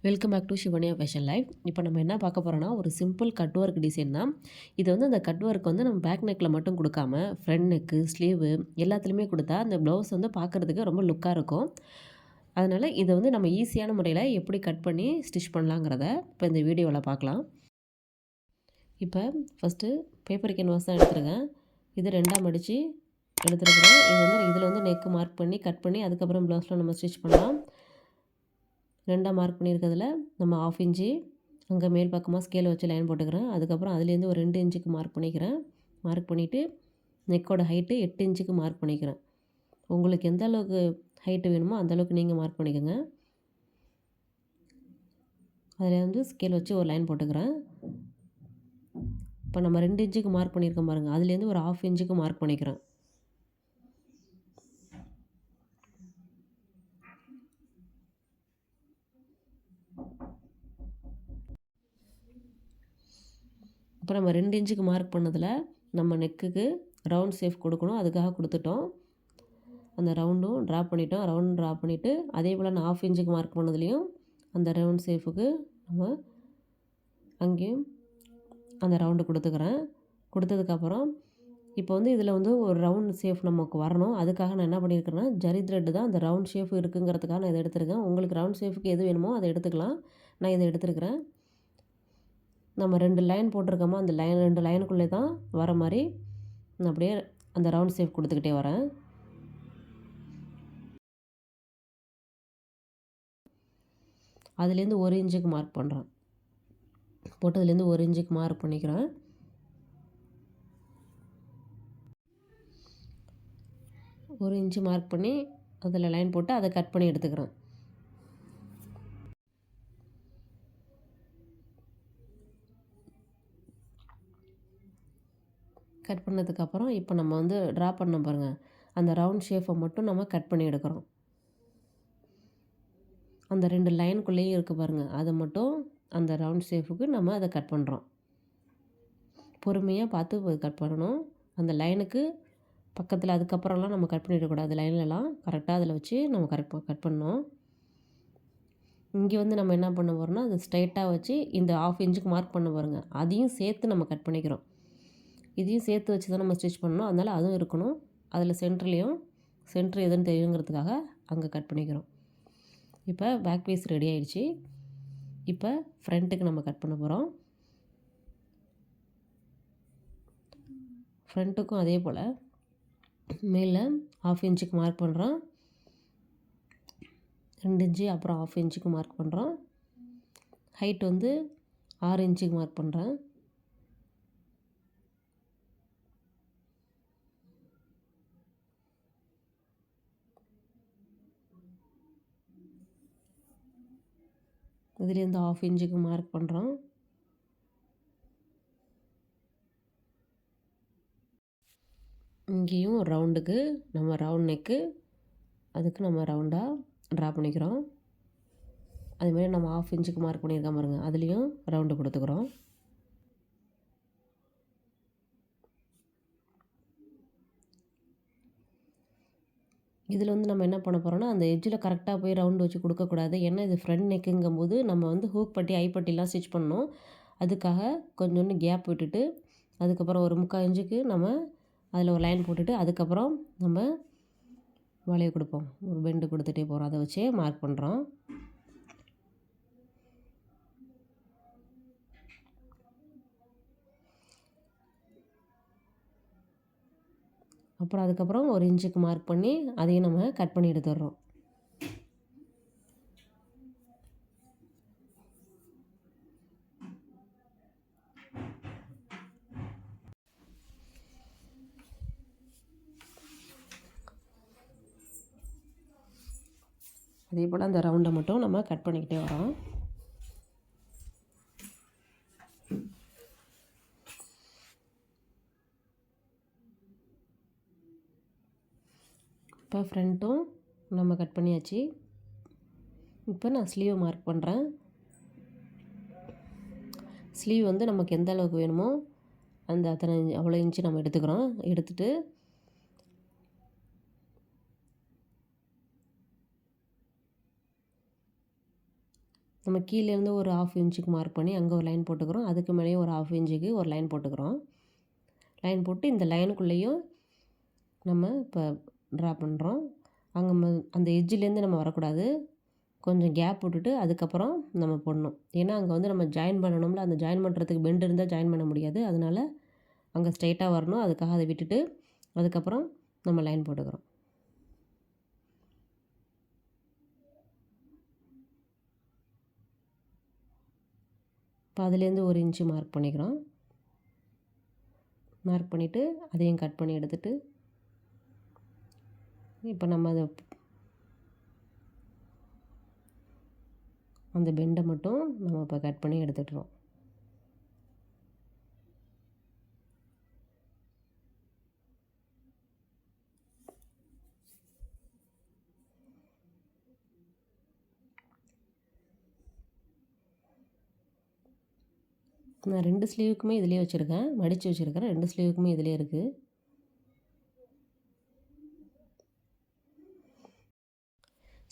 Welcome back to Shivaniya fashion life. இப்போ நம்ம என்ன பார்க்க போகிறோம்னா, ஒரு சிம்பிள் கட் ஒர்க் டிசைன் தான். இது வந்து அந்த கட் ஒர்க் வந்து நம்ம பேக் நெக்கில் மட்டும் கொடுக்காம ஃப்ரண்ட் நெக்கு, ஸ்லீவு எல்லாத்துலேயுமே கொடுத்தா அந்த ப்ளவுஸ் வந்து பார்க்குறதுக்கு ரொம்ப லுக்காக இருக்கும். அதனால் இதை வந்து நம்ம ஈஸியான முறையில் எப்படி கட் பண்ணி ஸ்டிச் பண்ணலாங்கிறத இப்போ இந்த வீடியோவில் பார்க்கலாம். இப்போ ஃபஸ்ட்டு பேப்பர் கேன்வாஸ் தான் எடுத்துருக்கேன். இது ரெண்டாக மடித்து எடுத்துருக்குறேன். இதில் வந்து நெக்கு மார்க் பண்ணி கட் பண்ணி அதுக்கப்புறம் ப்ளவுஸில் நம்ம ஸ்டிச் பண்ணலாம். ரெண்டாக மார்க் பண்ணியிருக்கிறதுல நம்ம 1/2 இன்ச்சு அங்கே மேல் பக்கமாக ஸ்கேலை வச்சு லைன் போட்டுக்கிறேன். அதுக்கப்புறம் அதுலேருந்து ஒரு 2 இன்ச்சுக்கு மார்க் பண்ணிக்கிறேன். மார்க் பண்ணிவிட்டு நெக்கோட ஹைட்டு 8 இன்ச்சுக்கு மார்க் பண்ணிக்கிறேன். உங்களுக்கு எந்த அளவுக்கு ஹைட்டு வேணுமோ அந்தளவுக்கு நீங்கள் மார்க் பண்ணிக்கோங்க. அதில் வந்து ஸ்கேல் வச்சு ஒரு லைன் போட்டுக்கிறேன். இப்போ நம்ம 2 இன்ச்சுக்கு மார்க் பண்ணியிருக்கோம் பாருங்கள், அதுலேருந்து ஒரு 1/2 இன்ச்சுக்கு மார்க் பண்ணிக்கிறேன். இப்போ நம்ம 2 இன்ச்சுக்கு மார்க் பண்ணதில் நம்ம நெக்குக்கு ரவுண்ட் ஷேப் கொடுக்கணும், அதுக்காக கொடுத்துட்டோம். அந்த ரவுண்டும் ட்ரா பண்ணிட்டோம். ரவுண்ட் ட்ரா பண்ணிவிட்டு அதே போல் நான் 1/2 இன்ச்சுக்கு மார்க் பண்ணதுலேயும் அந்த ரவுண்ட் ஷேப்புக்கு நம்ம அங்கேயும் அந்த ரவுண்டு கொடுத்துக்கிறேன். கொடுத்ததுக்கப்புறம் இப்போ வந்து இதில் வந்து ஒரு ரவுண்ட் ஷேப் நமக்கு வரணும். அதுக்காக நான் என்ன பண்ணியிருக்கிறேன்னா, ஜரி த்ரெட்டு தான் அந்த ரவுண்ட் ஷேப் இருக்குங்கிறதுக்காக நான் இதை எடுத்துருக்கேன். உங்களுக்கு ரவுண்ட் ஷேப்புக்கு எது வேணுமோ அதை எடுத்துக்கலாம். நான் இதை எடுத்துருக்கிறேன். நம்ம 2 லைன் போட்டிருக்கோமா, அந்த 2 லைனுக்குள்ளே தான் வர மாதிரி நான் அப்படியே அந்த ரவுண்ட் ஷேப் கொடுத்துக்கிட்டே வரேன். அதுலேருந்து 1 இன்ச்சுக்கு மார்க் பண்ணுறேன். போட்டதுலேருந்து 1 இன்ச்சுக்கு மார்க் பண்ணிக்கிறேன். ஒரு இன்ச்சு மார்க் பண்ணி அதில் லைன் போட்டு அதை கட் பண்ணி எடுத்துக்கிறேன். கட் பண்ணதுக்கப்புறம் இப்போ நம்ம வந்து ட்ரா பண்ண பாருங்கள், அந்த ரவுண்ட் ஷேப்பை மட்டும் நம்ம கட் பண்ணி எடுக்கிறோம். அந்த 2 லைனுக்குள்ளேயும் இருக்குது பாருங்கள், அதை மட்டும் அந்த ரவுண்ட் ஷேப்புக்கு நம்ம அதை கட் பண்ணுறோம். பொறுமையாக பார்த்து கட் பண்ணணும். அந்த லைனுக்கு பக்கத்தில் அதுக்கப்புறம்லாம் நம்ம கட் பண்ணிடக்கூடாது. லைன்லலாம் கரெக்டாக அதில் வச்சு நம்ம கட் பண்ணணும். இங்கே வந்து நம்ம என்ன பண்ண போகிறோம்னா, அது ஸ்ட்ரைட்டாக வச்சு இந்த 1/2 இன்ச்சுக்கு மார்க் பண்ண பாருங்கள், அதையும் சேர்த்து நம்ம கட் பண்ணிக்கிறோம். இதையும் சேர்த்து வச்சு தான் நம்ம ஸ்டிச் பண்ணணும். அதனால் அதுவும் இருக்கணும். அதில் சென்ட்ரு எதுன்னு தெரியுங்கிறதுக்காக அங்கே கட் பண்ணிக்கிறோம். இப்போ பேக் பீஸ் ரெடி ஆகிடுச்சு. இப்போ ஃப்ரண்ட்டுக்கு நம்ம கட் பண்ண போகிறோம். ஃப்ரண்ட்டுக்கும் அதே போல் மேலே 1/2 இன்ச்சுக்கு மார்க் பண்ணுறோம். 2 இன்ச்சு அப்புறம் 1/2 இன்ச்சுக்கு மார்க் பண்ணுறோம். ஹைட் வந்து 6 இன்ச்சுக்கு மார்க் பண்ணுறேன். இதுலேருந்து 1/2 இன்ச்சுக்கு மார்க் பண்ணுறோம். இங்கேயும் ஒரு ரவுண்டுக்கு நம்ம ரவுண்ட் நெக்கு, அதுக்கு நம்ம ரவுண்டாக ட்ரா பண்ணிக்கிறோம். அதுமாதிரி நம்ம 1/2 இன்ச்சுக்கு மார்க் பண்ணியிருக்கோம் பாருங்கள், அதுலேயும் ரவுண்டு கொடுத்துக்கிறோம். இதில் வந்து நம்ம என்ன பண்ண போகிறோம்னா, அந்த எட்ஜில் கரெக்டாக போய் ரவுண்டு வச்சு கொடுக்கக்கூடாது. ஏன்னா இது ஃப்ரண்ட் நெக்குங்கும்போது நம்ம வந்து ஹூக் பட்டி ஐப்பட்டிலாம் ஸ்டிச் பண்ணணும். அதுக்காக கொஞ்சோண்டு கேப் விட்டுட்டு அதுக்கப்புறம் ஒரு 3/4 இன்ச்சுக்கு நம்ம அதில் ஒரு லைன் போட்டுட்டு அதுக்கப்புறம் நம்ம வளைய கொடுப்போம். ஒரு பெண்டு கொடுத்துட்டே போகிறோம். அதை வச்சே மார்க் பண்ணுறோம். அப்புறம் அதுக்கப்புறம் 1 இன்ச்சுக்கு மார்க் பண்ணி அதையும் நம்ம கட் பண்ணி எடுத்துடுறோம். அதே போல் அந்த ரவுண்டை மட்டும் நம்ம கட் பண்ணிக்கிட்டே வரோம். இப்போ ஃப்ரண்ட்டும் நம்ம கட் பண்ணியாச்சு. இப்போ நான் ஸ்லீவ் மார்க் பண்ணுறேன். ஸ்லீவ் வந்து நமக்கு எந்த அளவுக்கு வேணுமோ அந்த அவ்வளோ இன்ச்சு நம்ம எடுத்துக்கிறோம். எடுத்துகிட்டு நம்ம கீழேருந்து ஒரு 1/2 இன்ச்சுக்கு மார்க் பண்ணி அங்கே ஒரு லைன் போட்டுக்கிறோம். அதுக்கு மேலேயும் ஒரு 1/2 இன்ச்சுக்கு ஒரு லைன் போட்டுக்கிறோம். லைன் போட்டு இந்த லைனுக்குள்ளேயும் நம்ம இப்போ ட்ரா பண்ணுறோம். அங்கே அந்த எட்ஜ்லேருந்து நம்ம வரக்கூடாது. கொஞ்சம் கேப் விட்டுட்டு அதுக்கப்புறம் நம்ம போடணும். ஏன்னா அங்கே வந்து நம்ம ஜாயின் பண்ணணும்ல, அந்த ஜாயின் பண்ணுறதுக்கு பெண்ட் இருந்தால் ஜாயின் பண்ண முடியாது. அதனால் அங்கே ஸ்ட்ரைட்டாக வரணும். அதுக்காக அதை விட்டுட்டு அதுக்கப்புறம் நம்ம லைன் போட்டுக்கிறோம். இப்போ அதுலேருந்து 1 இன்ச்சு மார்க் பண்ணிக்கிறோம். மார்க் பண்ணிவிட்டு அதையும் கட் பண்ணி எடுத்துகிட்டு இப்போ நம்ம அந்த பெண்டை மட்டும் நம்ம இப்போ கட் பண்ணி எடுத்துட்டுறோம். நான் 2 ஸ்லீவுக்குமே இதிலே வச்சுருக்கேன். மடித்து வச்சுருக்கிறேன். 2 ஸ்லீவுக்குமே இதிலே இருக்குது.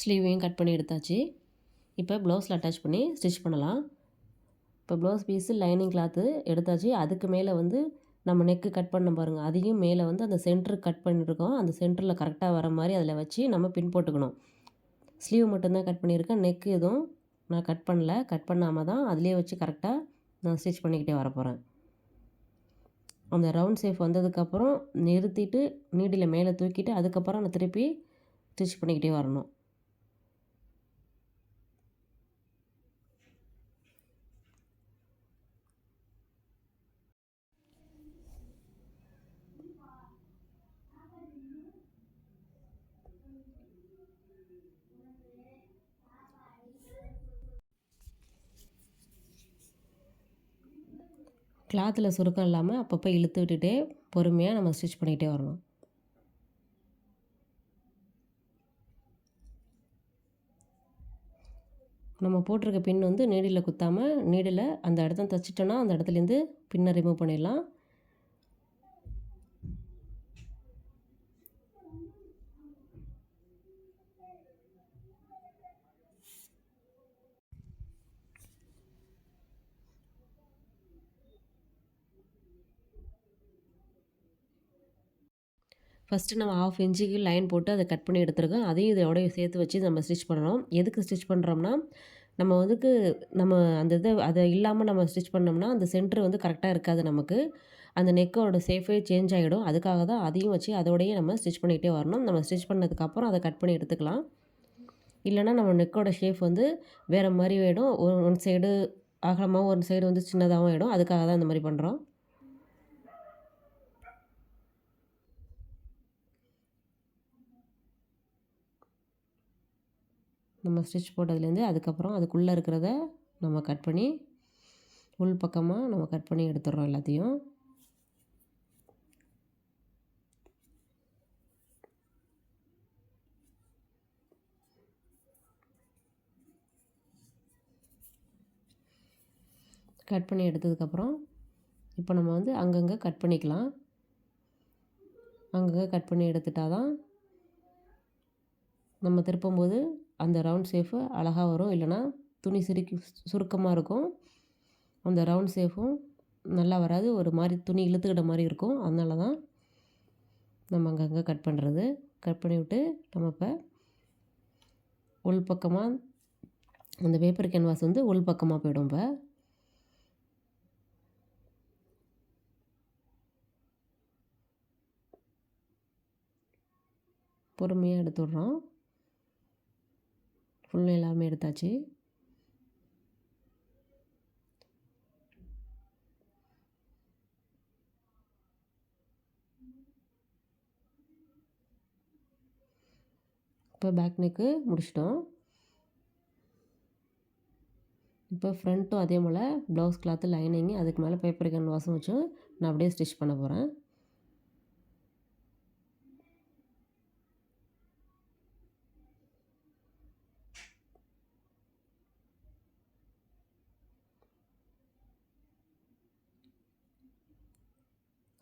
ஸ்லீவையும் கட் பண்ணி எடுத்தாச்சு. இப்போ ப்ளவுஸில் அட்டாச் பண்ணி ஸ்டிச் பண்ணலாம். இப்போ ப்ளவுஸ் பீஸு லைனிங் கிளாத்து எடுத்தாச்சு. அதுக்கு மேலே வந்து நம்ம நெக்கு கட் பண்ண பாருங்கள், அதையும் மேலே வந்து அந்த சென்டருக்கு கட் பண்ணியிருக்கோம். அந்த சென்டரில் கரெக்டாக வர மாதிரி அதில் வச்சு நம்ம பின் போட்டுக்கணும். ஸ்லீவ் மட்டும்தான் கட் பண்ணியிருக்கேன். நெக்கு எதுவும் நான் கட் பண்ணல. கட் பண்ணாமல் தான் அதிலே வச்சு கரெக்டாக நான் ஸ்டிச் பண்ணிக்கிட்டே வரப்போகிறேன். அந்த ரவுண்ட் ஷேப் வந்ததுக்கப்புறம் நிறுத்திட்டு நீடில் மேலே தூக்கிட்டு அதுக்கப்புறம் நான் திருப்பி ஸ்டிச் பண்ணிக்கிட்டே வரணும். கிளாத்தில் சுருக்கம் இல்லாமல் அப்பப்போ இழுத்து விட்டுட்டே பொறுமையாக நம்ம ஸ்டிச் பண்ணிக்கிட்டே வரணும். நம்ம போட்டிருக்க பின் வந்து நீடில் குத்தாமல் நீடில் அந்த இடத்த தைச்சிட்டோன்னா அந்த இடத்துலேருந்து பின்னை ரிமூவ் பண்ணிடலாம். ஃபஸ்ட்டு நம்ம 1/2 இன்ச்சுக்கு லைன் போட்டு அதை கட் பண்ணி எடுத்துருக்கோம். அதையும் இதோடய சேர்த்து வச்சு நம்ம ஸ்டிச் பண்ணணும். எதுக்கு ஸ்டிச் பண்ணுறோம்னா, நம்ம வந்துக்கு நம்ம அந்த அதை இல்லாமல் நம்ம ஸ்டிச் பண்ணோம்னா அந்த சென்டர் வந்து கரெக்டாக இருக்காது நமக்கு. அந்த நெக்கோட ஷேப்பே சேஞ்ச் ஆகிடும். அதுக்காக தான் அதையும் வச்சு அதோடையே நம்ம ஸ்டிச் பண்ணிக்கிட்டே வரணும். நம்ம ஸ்டிச் பண்ணதுக்கப்புறம் அதை கட் பண்ணி எடுத்துக்கலாம். இல்லைனா நம்ம நெக்கோட ஷேப் வந்து வேறு மாதிரி ஆகிடும். ஒன் சைடு அகலமாகவும் ஒரு சைடு வந்து சின்னதாகவும் ஆகிடும். அதுக்காக தான் இந்த மாதிரி பண்ணுறோம். நம்ம ஸ்டிச் போட்டதுலேருந்து அதுக்கப்புறம் அதுக்குள்ளே இருக்கிறத நம்ம கட் பண்ணி உள் பக்கமாக நம்ம கட் பண்ணி எடுத்துடுறோம் எல்லாத்தையும். கட் பண்ணி எடுத்ததுக்கப்புறம் இப்போ நம்ம வந்து அங்கங்கே கட் பண்ணிக்கலாம். அங்கங்கே கட் பண்ணி எடுத்துட்டா தான் நம்ம திருப்பும்போது அந்த ரவுண்ட் ஷேப்பு அழகாக வரும். இல்லைனா துணி சுருக்கமாக இருக்கும். அந்த ரவுண்ட் ஷேப்பும் நல்லா வராது. ஒரு மாதிரி துணி இழுத்துக்கிட்ட மாதிரி இருக்கும். அதனால தான் நம்ம அங்கங்கே கட் பண்ணுறது. கட் பண்ணி விட்டு நம்ம இப்போ உள் பக்கமாக அந்த பேப்பர் கேன்வாஸ் வந்து உள் பக்கமாக போய்டும். இப்போ பொறுமையாக எடுத்து விட்றோம். ஃபுல்லாக எல்லாமே எடுத்தாச்சு. இப்போ பேக் நெக்கு முடிச்சிட்டோம். இப்போ ஃப்ரண்ட்டும் அதே போல் ப்ளவுஸ் கிளாத்து லைனிங்கு அதுக்கு மேலே பேப்பர் கேன்வாஸும் வச்சு நான் அப்படியே ஸ்டிச் பண்ண போகிறேன்.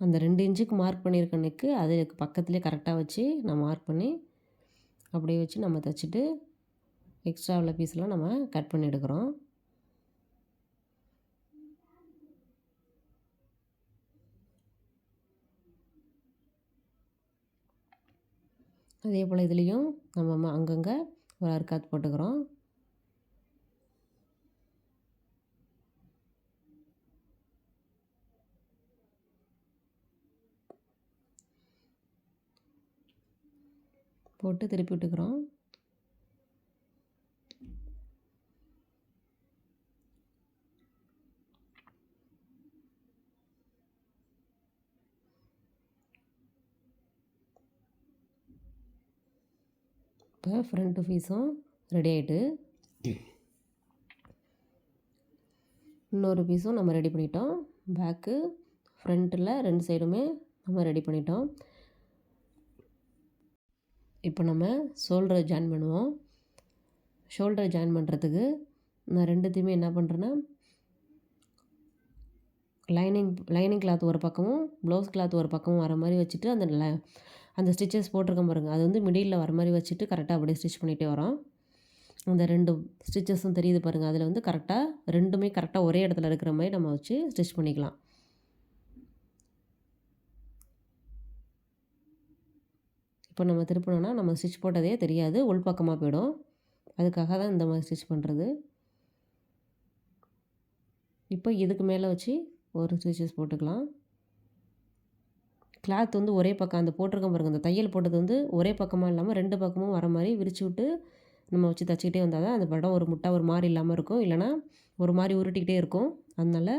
அந்த 2 இன்ச்சுக்கு மார்க் பண்ணியிருக்க நெக்கு அதுக்கு பக்கத்துலேயே கரெக்டாக வச்சு நான் மார்க் பண்ணி அப்படியே வச்சு நம்ம தைச்சிட்டு எக்ஸ்ட்ரா உள்ள பீஸ்லாம் நம்ம கட் பண்ணி எடுக்கிறோம். அதே போல் இதுலேயும் நம்ம அங்கங்கே ஒரு அறுக்காத்து போட்டுக்கிறோம். போட்டு திருப்பி விட்டுக்கிறோம். இப்போ ஃப்ரண்ட் பீஸும் ரெடி ஆகிட்டு, இன்னொரு பீஸும் நம்ம ரெடி பண்ணிட்டோம். பேக்கு ஃப்ரண்ட்டில் 2 சைடுமே நம்ம ரெடி பண்ணிட்டோம். இப்போ நம்ம ஷோல்டரை ஜாயின் பண்ணுவோம். ஷோல்டரை ஜாயின் பண்ணுறதுக்கு நான் ரெண்டுத்தையுமே என்ன பண்ணுறேன்னா, லைனிங் கிளாத் ஒரு பக்கமும் ப்ளவுஸ் கிளாத் ஒரு பக்கமும் வர மாதிரி வச்சுட்டு அந்த ஸ்டிச்சஸ் போட்டிருக்கேன் பாருங்கள், அது வந்து மிடில் வர மாதிரி வச்சுட்டு கரெக்டாக அப்படியே ஸ்டிச் பண்ணிகிட்டே வரோம். அந்த 2 ஸ்டிச்சஸும் தெரியுது பாருங்கள், அதில் வந்து கரெக்டாக ரெண்டுமே கரெக்டாக ஒரே இடத்துல இருக்கிற மாதிரி நம்ம வச்சு ஸ்டிச் பண்ணிக்கலாம். இப்போ நம்ம திருப்பினோன்னா நம்ம ஸ்டிச் போட்டதே தெரியாது, உள்பக்கமாக போயிடும். அதுக்காக தான் இந்த மாதிரி ஸ்டிச் பண்ணுறது. இப்போ இதுக்கு மேலே வச்சு ஒரு ஸ்டிச்சஸ் போட்டுக்கலாம். கிளாத் வந்து ஒரே பக்கம் அந்த போட்டிருக்கோம் பாருங்கள், அந்த தையல் போட்டது வந்து ஒரே பக்கமாக இல்லாமல் 2 பக்கமும் வர மாதிரி விரித்து விட்டு நம்ம வச்சு தைச்சிக்கிட்டே வந்தால் தான் அந்த படம் ஒரு முட்டை ஒரு மாதிரி இல்லாமல் இருக்கும். இல்லைனா ஒரு மாதிரி உருட்டிக்கிட்டே இருக்கும். அதனால்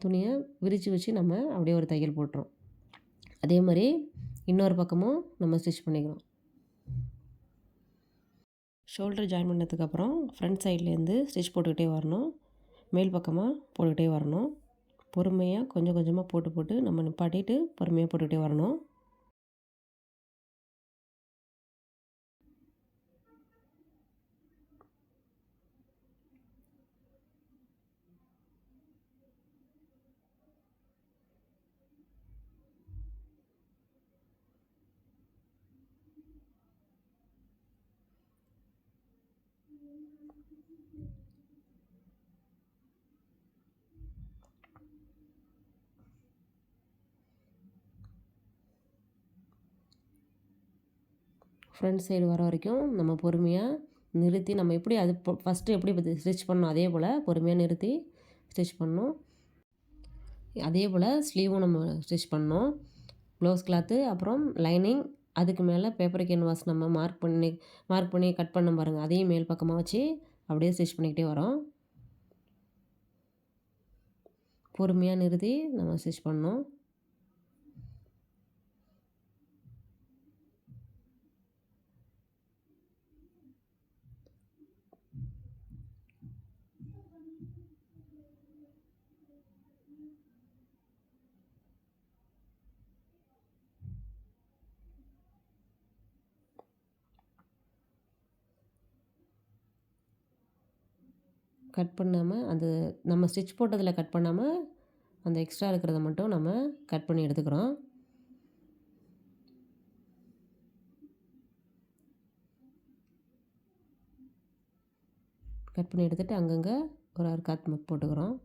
துணியை விரித்து வச்சு நம்ம அப்படியே ஒரு தையல் போட்டுறோம். அதே மாதிரி இன்னொரு பக்கமும் நம்ம ஸ்டிச் பண்ணிக்கிறோம். ஷோல்டர் ஜாயின் பண்ணதுக்கப்புறம் ஃப்ரண்ட் சைட்லேருந்து ஸ்டிச் போட்டுக்கிட்டே வரணும். மேல் பக்கமாக போட்டுக்கிட்டே வரணும். பொறுமையாக கொஞ்சம் கொஞ்சமாக போட்டு நம்ம நிப்பாட்டிட்டு பொறுமையாக போட்டுக்கிட்டே வரணும். ஃப்ரண்ட் சைடு வர வரைக்கும் நம்ம பொறுமையாக நிறுத்தி நம்ம எப்படி அது ஃபஸ்ட்டு எப்படி ஸ்டிச் பண்ணோம் அதே போல் பொறுமையாக நிறுத்தி ஸ்டிச் பண்ணணும். அதே போல் ஸ்லீவும் நம்ம ஸ்டிச் பண்ணோம். ப்ளவுஸ் கிளாத்து அப்புறம் லைனிங், அதுக்கு மேலே பேப்பர் கேன்வாஸ் நம்ம மார்க் பண்ணி கட் பண்ண பாருங்கள், அதையும் மேல் பக்கமாக வச்சு அப்படியே ஸ்டிச் பண்ணிக்கிட்டே வரோம். பொறுமையாக நிறுத்தி நம்ம ஸ்டிச் பண்ணோம். கட் பண்ணாமல் அந்த நம்ம ஸ்டிச் போட்டதில் கட் பண்ணாமல் அந்த எக்ஸ்ட்ரா இருக்கிறத மட்டும் நம்ம கட் பண்ணி எடுத்துக்கிறோம். கட் பண்ணி எடுத்துகிட்டு அங்கங்கே ஒரு அர்க்காத் போட்டுக்கிறோம்.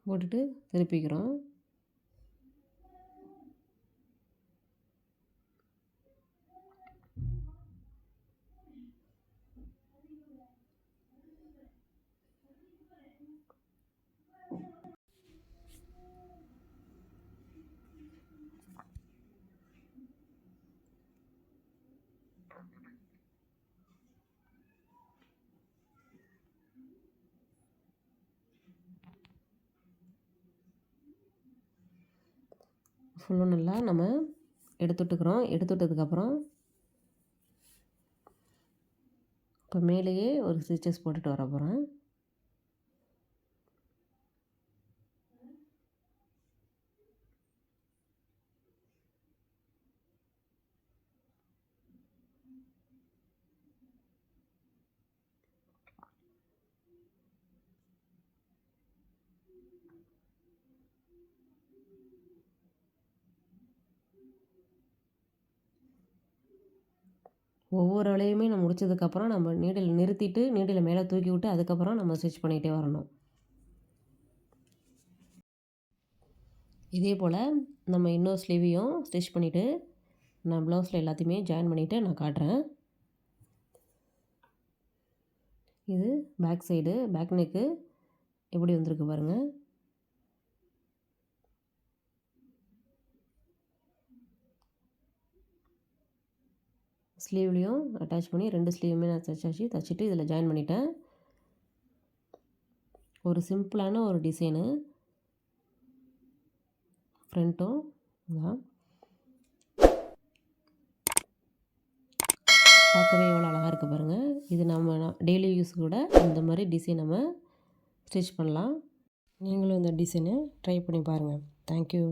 போட்டுட்டு திருப்பிக்கிறோம். ஃபுல்லும் நல்லா நம்ம எடுத்து விட்டுக்கிறோம். எடுத்து விட்டதுக்கப்புறம் இப்போ மேலேயே ஒரு ஸ்டிச்சஸ் போட்டுட்டு வர போகிறேன். ஒவ்வொரு வளையுமே நம்ம முடிச்சதுக்கப்புறம் நம்ம நீடில் நிறுத்திட்டு, நீடில மேலே தூக்கி விட்டு அதுக்கப்புறம் நம்ம ஸ்டிச் பண்ணிகிட்டே வரணும். இதே போல் நம்ம இன்னொரு ஸ்லீவையும் ஸ்டிச் பண்ணிவிட்டு நான் ப்ளவுஸில் எல்லாத்தையுமே ஜாயின் பண்ணிவிட்டு நான் காட்டுறேன். இது பேக் சைடு, பேக் நெக்கு எப்படி வந்திருக்கு பாருங்கள். ஸ்லீவ்லேயும் அட்டாச் பண்ணி 2 ஸ்லீவுமே நான் தச்சுட்டு இதில் ஜாயின் பண்ணிட்டேன். ஒரு சிம்பிளான ஒரு டிசைனு. ஃப்ரண்ட்டும் தான் பார்க்கவே எவ்வளோ அழகாக இருக்குது பாருங்கள். இது நம்ம டெய்லி யூஸ் கூட இந்த மாதிரி டிசைன் நம்ம ஸ்டிச் பண்ணலாம். நீங்களும் இந்த டிசைனை ட்ரை பண்ணி பாருங்கள். தேங்க்யூ.